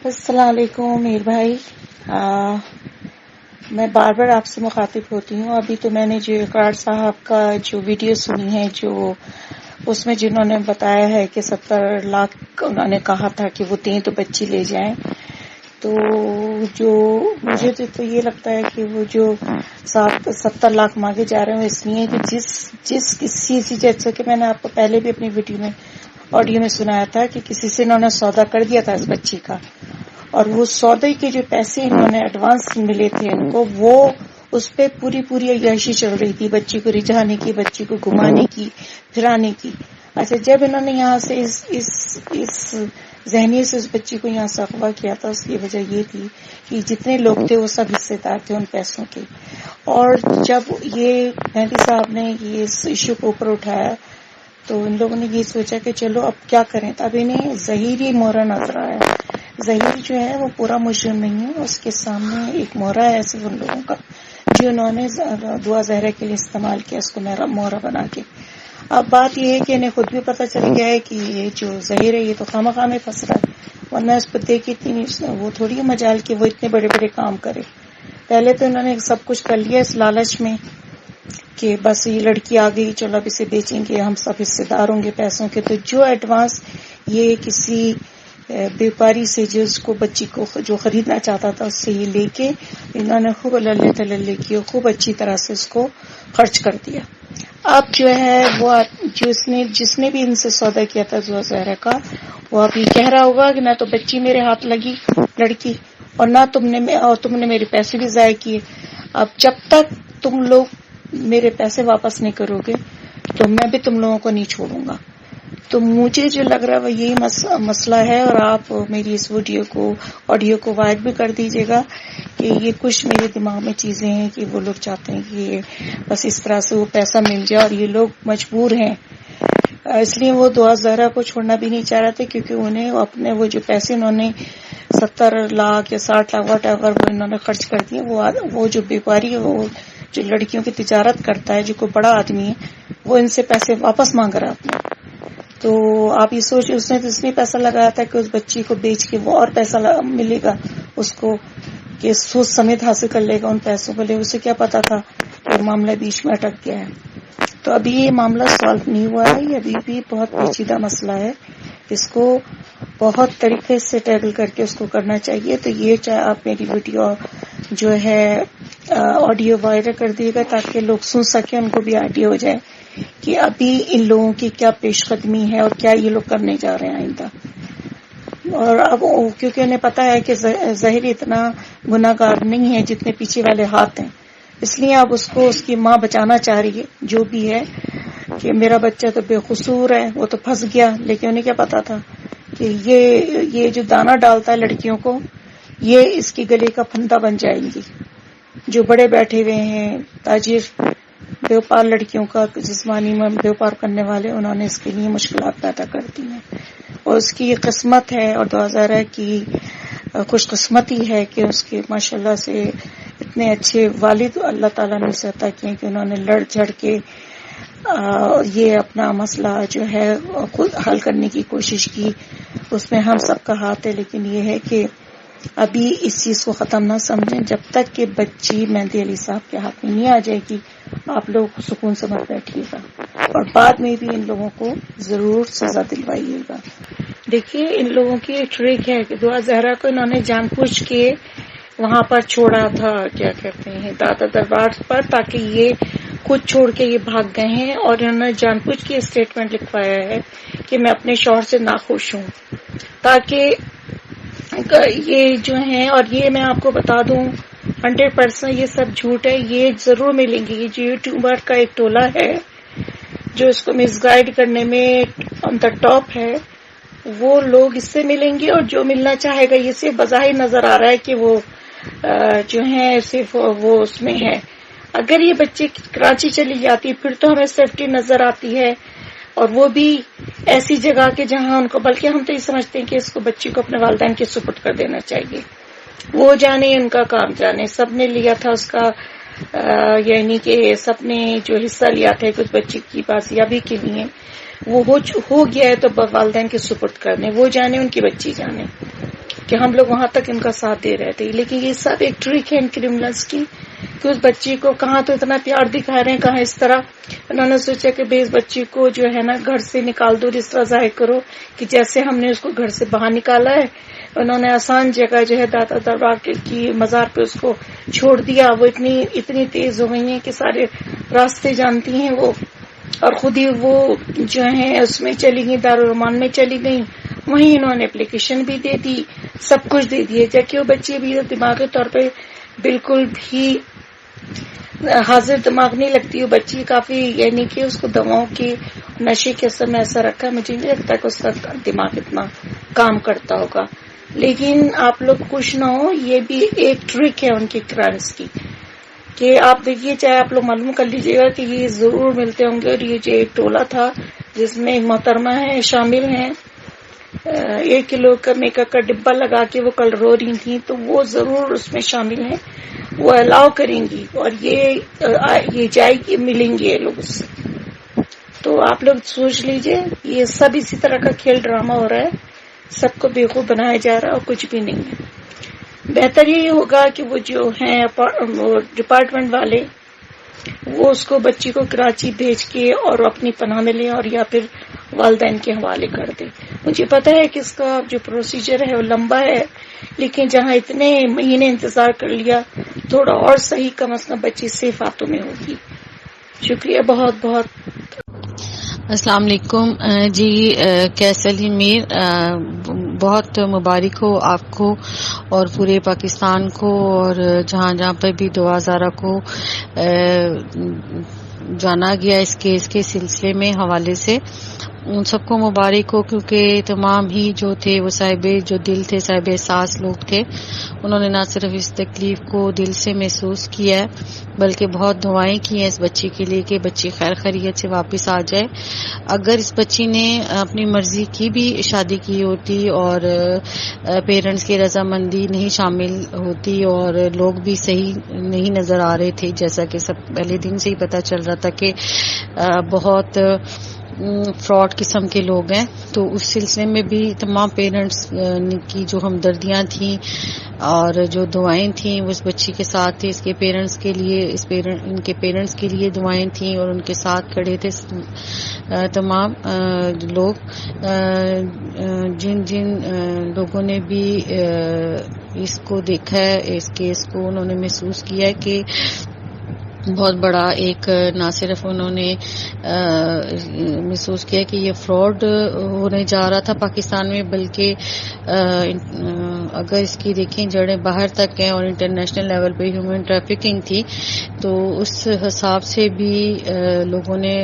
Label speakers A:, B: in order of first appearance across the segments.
A: السلام علیکم میر بھائی، میں بار بار آپ سے مخاطب ہوتی ہوں. ابھی تو میں نے جو اقرار صاحب کا جو ویڈیو سنی ہے، جو اس میں جنہوں نے بتایا ہے کہ 70 لاکھ انہوں نے کہا تھا کہ وہ دیں تو بچی لے جائیں، تو جو مجھے تو یہ لگتا ہے کہ وہ جو 70 لاکھ مانگے جا رہے ہیں اس لیے کہ جس کسی جیسے کہ میں نے آپ کو پہلے بھی اپنی ویڈیو میں آڈیو میں سنایا تھا کہ کسی سے انہوں نے سودا کر دیا تھا اس بچی کا، اور وہ سودے کے جو پیسے انہوں نے ایڈوانس ملے تھے ان کو، وہ اس پہ پوری عیاشی چل رہی تھی، بچی کو رجھانے کی، بچی کو گھمانے کی، پھرانے کی. اچھا، جب انہوں نے یہاں سے اس ذہنیت سے اس بچی کو یہاں سے اغوا کیا تھا، اس کی وجہ یہ تھی کہ جتنے لوگ تھے وہ سب حصے دار تھے ان پیسوں کے. اور جب یہ مہدی صاحب نے یہ اس ایشو کو اوپر اٹھایا تو ان لوگوں نے یہ سوچا کہ چلو اب کیا کریں. اب انہیں ظہیری مہرہ نظر آیا. ظہیر جو ہے وہ پورا مجرم نہیں ہے، اس کے سامنے ایک مہرہ ہے صرف ان لوگوں کا جو انہوں نے دعا زہرہ کے لیے استعمال کیا اس کو مہرہ بنا کے. اب بات یہ ہے کہ انہیں خود بھی پتہ چل گیا ہے کہ یہ جو ظہیر ہے یہ تو خواہ میں پھنس رہا ہے، ورنہ اس پر دیکھ اتنی وہ تھوڑی ہے مجال کہ وہ اتنے بڑے کام کرے. پہلے تو انہوں نے سب کچھ کر لیا اس لالچ میں کہ بس یہ لڑکی آ گئی، چلو اب اسے بیچیں گے، ہم سب حصے دار ہوں گے پیسوں کے. تو جو ایڈوانس یہ کسی بیوپاری سے جس کو بچی کو جو خریدنا چاہتا تھا اس سے یہ لے کے انہوں نے خوب اللہ تللے کی، خوب اچھی طرح سے اس کو خرچ کر دیا. اب جو ہے وہ جس نے بھی ان سے سودا کیا تھا دعا زہرہ کا، وہ اب یہ کہہ رہا ہوگا کہ نہ تو بچی میرے ہاتھ لگی لڑکی، اور نہ تم نے میرے پیسے بھی ضائع کیے. اب جب تک تم لوگ میرے پیسے واپس نہیں کرو گے تو میں بھی تم لوگوں کو نہیں چھوڑوں گا. تو مجھے جو لگ رہا ہے وہ یہی مسئلہ ہے. اور آپ میری اس آڈیو کو وائرل بھی کر دیجیے گا کہ یہ کچھ میرے دماغ میں چیزیں ہیں کہ وہ لوگ چاہتے ہیں کہ بس اس طرح سے وہ پیسہ مل جائے، اور یہ لوگ مجبور ہیں. اس لیے وہ دعا زہرہ کو چھوڑنا بھی نہیں چاہ رہے تھے، کیونکہ انہیں اپنے وہ جو پیسے انہوں نے 70 لاکھ یا 60 لاکھ واٹ ایور وہ انہوں نے خرچ کر دیے، وہ جو بیپاری ہے، وہ جو لڑکیوں کی تجارت کرتا ہے، جو کوئی بڑا آدمی ہے، وہ ان سے پیسے واپس مانگ رہا اپنے. تو آپ یہ سوچیں اس نے تو اس لیے پیسہ لگایا تھا کہ اس بچی کو بیچ کے وہ اور پیسہ ملے گا اس کو، کہ سود سمیت حاصل کر لے گا ان پیسوں کو. لے اسے کیا پتا تھا کہ معاملہ بیچ میں اٹک گیا ہے. تو ابھی یہ معاملہ سالو نہیں ہوا ہے، یہ ابھی بھی بہت پیچیدہ مسئلہ ہے. اس کو بہت طریقے سے ٹیکل کر کے اس کو کرنا چاہیے. تو یہ چاہے آپ میری ویڈیو جو ہے آڈیو وائرل کر دیے گا تاکہ لوگ سن سکیں، ان کو بھی آئیڈیا ہو جائے کہ ابھی ان لوگوں کی کیا پیش قدمی ہے اور کیا یہ لوگ کرنے جا رہے ہیں آئندہ. اور اب کیونکہ انہیں پتا ہے کہ ظاہر اتنا گناہ گار نہیں ہے جتنے پیچھے والے ہاتھ ہیں، اس لیے اب اس کو اس کی ماں بچانا چاہ رہی ہے جو بھی ہے، کہ میرا بچہ تو بے قصور ہے، وہ تو پھنس گیا. لیکن انہیں کیا پتا تھا کہ یہ جو دانہ ڈالتا ہے لڑکیوں کو، یہ اس کی گلے کا پھندا بن جائیں گی. جو بڑے بیٹھے ہوئے ہیں تاجر بیوپار لڑکیوں کا جسمانی میں بیوپار کرنے والے، انہوں نے اس کے لیے مشکلات پیدا کر دی ہیں. اور اس کی یہ قسمت ہے اور دعا زہرہ کی خوش قسمتی ہے کہ اس کے ماشاءاللہ سے اتنے اچھے والد اللہ تعالیٰ نے اسے عطا کیے کہ انہوں نے لڑ جھڑ کے یہ اپنا مسئلہ جو ہے خود حل کرنے کی کوشش کی. اس میں ہم سب کا ہاتھ ہے، لیکن یہ ہے کہ ابھی اس چیز کو ختم نہ سمجھیں. جب تک کہ بچی مہدی علی صاحب کے ہاتھ میں نہیں آ جائے گی آپ لوگ سکون سے مت بیٹھیے گا، اور بعد میں بھی ان لوگوں کو ضرور سزا دلوائیے گا. دیکھیے ان لوگوں کی ایک ٹرک ہے کہ دعا زہرہ کو انہوں نے جان بوجھ کے وہاں پر چھوڑا تھا، کیا کہتے ہیں، دادا دربار پر، تاکہ یہ خود چھوڑ کے یہ بھاگ گئے ہیں. اور انہوں نے جان بوجھ کے اسٹیٹمنٹ لکھوایا ہے کہ میں اپنے شوہر سے ناخوش ہوں، تاکہ یہ جو ہیں، اور یہ میں آپ کو بتا دوں 100% یہ سب جھوٹ ہے. یہ ضرور ملیں گے. یہ جو یوٹیوبر کا ایک ٹولہ ہے جو اس کو مس گائیڈ کرنے میں آن دا ٹاپ ہے، وہ لوگ اس سے ملیں گے. اور جو ملنا چاہے گا، یہ صرف بظاہر نظر آ رہا ہے کہ وہ جو ہیں صرف وہ اس میں ہے. اگر یہ بچے کراچی چلی جاتی پھر تو ہمیں سیفٹی نظر آتی ہے، اور وہ بھی ایسی جگہ کے جہاں ان کو، بلکہ ہم تو یہ سمجھتے ہیں کہ اس کو بچی کو اپنے والدین کے سپرد کر دینا چاہیے. وہ جانے ان کا کام جانے. سب نے لیا تھا اس کا یعنی کہ سب نے جو حصہ لیا تھا کچھ بچی کی بازیابی کے لیے، وہ ہو گیا ہے تو والدین کے سپرد کرنے. وہ جانے ان کی بچی جانے. کہ ہم لوگ وہاں تک ان کا ساتھ دے رہے تھے. لیکن یہ سب ایک ٹرک ہے ان کرمنلز کی کہ اس بچی کو کہاں تو اتنا پیار دکھا رہے ہیں, کہاں اس طرح. انہوں نے سوچا کہ بھئی اس بچی کو جو ہے نا گھر سے نکال دو, اس طرح ظاہر کرو کہ جیسے ہم نے اس کو گھر سے باہر نکالا ہے. انہوں نے آسان جگہ جو ہے داتا دربار کی مزار پہ اس کو چھوڑ دیا. وہ اتنی تیز ہو گئی ہیں کہ سارے راستے جانتی ہیں وہ, اور خود ہی وہ جو ہیں اس میں چلی گئی, دارالرحمان میں چلی گئی. وہیں انہوں نے اپلیکیشن بھی دے دی, سب کچھ دے دیے, جبکہ وہ بچی بھی دماغی طور پہ بالکل بھی حاضر دماغ نہیں لگتی. وہ بچی کافی یعنی کہ اس کو دواؤں کی نشے کے اثر میں ایسا رکھا, مجھے نہیں لگتا کہ اس کا دماغ اتنا کام کرتا ہوگا. لیکن آپ لوگ خوش نہ ہو, یہ بھی ایک ٹرک ہے ان کی کرائمز کی کہ آپ دیکھیے, چاہے آپ لوگ معلوم کر لیجیے گا کہ یہ ضرور ملتے ہوں گے. اور یہ جو ایک ٹولہ تھا جس میں محترمہ ہیں شامل ہیں, 1 کلو کا میک اپ کا ڈبہ لگا کے وہ کل رو رہی تھیں, تو وہ ضرور اس میں شامل ہیں, وہ الاؤ کریں گی اور یہ جائے گی, ملیں گے یہ لوگ اس سے. تو آپ لوگ سوچ لیجئے, یہ سب اسی طرح کا کھیل ڈرامہ ہو رہا ہے, سب کو بیوقوف بنایا جا رہا ہے اور کچھ بھی نہیں ہے. بہتر یہی ہوگا کہ وہ جو ہیں ڈپارٹمنٹ والے وہ اس کو بچی کو کراچی بھیج کے اور اپنی پناہ میں لیں, اور یا پھر والدین کے حوالے کر دیں. مجھے پتا ہے کہ اس کا جو پروسیجر ہے وہ لمبا ہے, لیکن جہاں اتنے مہینے انتظار کر لیا, تھوڑا اور صحیح, کم از کم بچی سیف ہاتھوں میں ہوگی. شکریہ بہت بہت.
B: السلام علیکم جی. کیسل میر, بہت مبارک ہو آپ کو اور پورے پاکستان کو, اور جہاں جہاں پر بھی دعا زارہ کو جانا گیا اس کیس کے سلسلے میں حوالے سے, ان سب کو مبارک ہو, کیونکہ تمام ہی جو تھے وہ صاحب جو دل تھے, صاحب احساس لوگ تھے. انہوں نے نہ صرف اس تکلیف کو دل سے محسوس کیا ہے, بلکہ بہت دعائیں کی ہیں اس بچی کے لیے کہ بچی خیر خیریت سے واپس آ جائے. اگر اس بچی نے اپنی مرضی کی بھی شادی کی ہوتی اور پیرنٹس کی رضامندی نہیں شامل ہوتی, اور لوگ بھی صحیح نہیں نظر آ رہے تھے, جیسا کہ سب پہلے دن سے ہی پتہ چل رہا تھا کہ بہت فراڈ قسم کے لوگ ہیں, تو اس سلسلے میں بھی تمام پیرنٹس کی جو ہمدردیاں تھیں اور جو دعائیں تھیں وہ اس بچی کے ساتھ تھی. اس کے پیرنٹس کے لیے, ان کے پیرنٹس کے لیے دعائیں تھیں, اور ان کے ساتھ کھڑے تھے تمام لوگ. جن جن لوگوں نے بھی اس کو دیکھا ہے, اس کیس کو, انہوں نے محسوس کیا ہے کہ بہت بڑا ایک, نہ صرف انہوں نے محسوس کیا کہ یہ فراڈ ہونے جا رہا تھا پاکستان میں, بلکہ اگر اس کی دیکھیں جڑیں باہر تک ہیں اور انٹرنیشنل لیول پہ ہیومن ٹریفکنگ تھی, تو اس حساب سے بھی لوگوں نے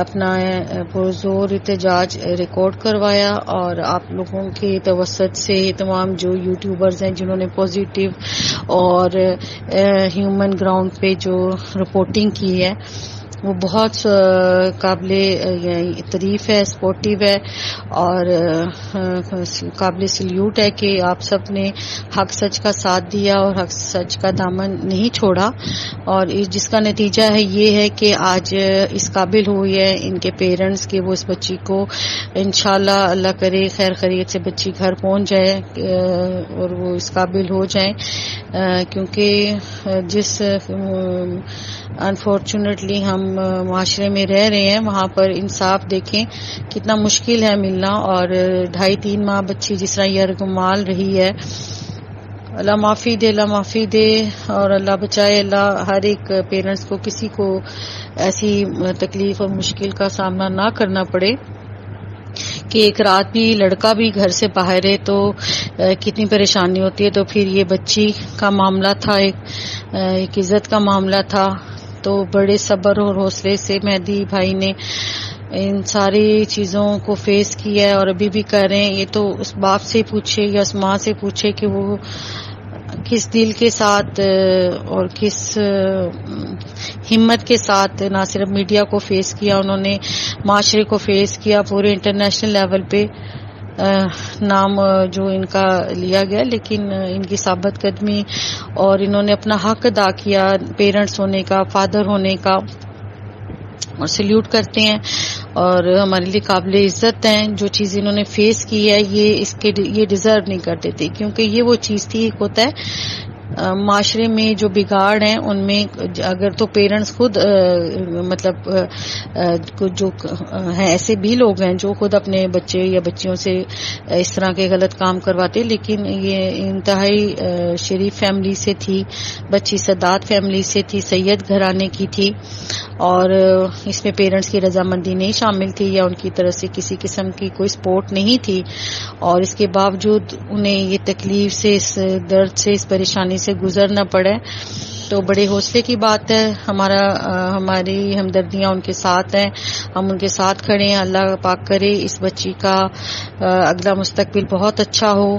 B: اپنا پرزور احتجاج ریکارڈ کروایا. اور آپ لوگوں کے توسط سے تمام جو یوٹیوبرز ہیں جنہوں نے پازیٹیو اور ہیومن گراؤنڈ پہ جو رپورٹنگ کی ہے وہ بہت قابل تعریف ہے, سپورٹیو ہے, اور قابل سلیوٹ ہے کہ آپ سب نے حق سچ کا ساتھ دیا اور حق سچ کا دامن نہیں چھوڑا. اور جس کا نتیجہ ہے یہ ہے کہ آج اس قابل ہوئی ہے ان کے پیرنٹس کہ وہ اس بچی کو انشاءاللہ اللہ کرے خیر خیریت سے بچی گھر پہنچ جائے اور وہ اس قابل ہو جائیں, کیونکہ جس انفارچونیٹلی ہم معاشرے میں رہ رہے ہیں وہاں پر انصاف دیکھیں کتنا مشکل ہے ملنا, اور 2.5-3 ماہ بچی جس طرح یرغمال رہی ہے. اللہ معافی دے, اللہ معافی دے, اور اللہ بچائے, اللہ ہر ایک پیرنٹس کو کسی کو ایسی تکلیف اور مشکل کا سامنا نہ کرنا پڑے کہ ایک رات بھی لڑکا بھی گھر سے باہر ہے تو کتنی پریشانی ہوتی ہے. تو پھر یہ بچی کا معاملہ تھا, ایک عزت کا معاملہ تھا, تو بڑے صبر اور حوصلے سے مہدی بھائی نے ان ساری چیزوں کو فیس کیا ہے, اور ابھی بھی کر رہے ہیں. یہ تو اس باپ سے پوچھے یا اس ماں سے پوچھے کہ وہ کس دل کے ساتھ اور کس ہمت کے ساتھ نہ صرف میڈیا کو فیس کیا, انہوں نے معاشرے کو فیس کیا, پورے انٹرنیشنل لیول پہ نام جو ان کا لیا گیا, لیکن ان کی ثابت قدمی اور انہوں نے اپنا حق ادا کیا پیرنٹس ہونے کا, فادر ہونے کا. اور سلیوٹ کرتے ہیں اور ہمارے لیے قابل عزت ہیں. جو چیز انہوں نے فیس کی ہے یہ ڈیزرو نہیں کرتے تھے، کیونکہ یہ وہ چیز تھی. ایک ہوتا ہے معاشرے میں جو بگاڑ ہیں ان میں اگر تو پیرنٹس خود مطلب جو ہیں ایسے بھی لوگ ہیں جو خود اپنے بچے یا بچیوں سے اس طرح کے غلط کام کرواتے، لیکن یہ انتہائی شریف فیملی سے تھی، بچی سادات فیملی سے تھی، سید گھرانے کی تھی، اور اس میں پیرنٹس کی رضامندی نہیں شامل تھی یا ان کی طرف سے کسی قسم کی کوئی سپورٹ نہیں تھی، اور اس کے باوجود انہیں یہ تکلیف سے، اس درد سے، اس پریشانی سے گزرنا پڑے. تو بڑے حوصلے کی بات ہے. ہماری ہمدردیاں ان کے ساتھ ہیں، ہم ان کے ساتھ کھڑے ہیں. اللہ پاک کرے اس بچی کا اگلا مستقبل بہت اچھا ہو.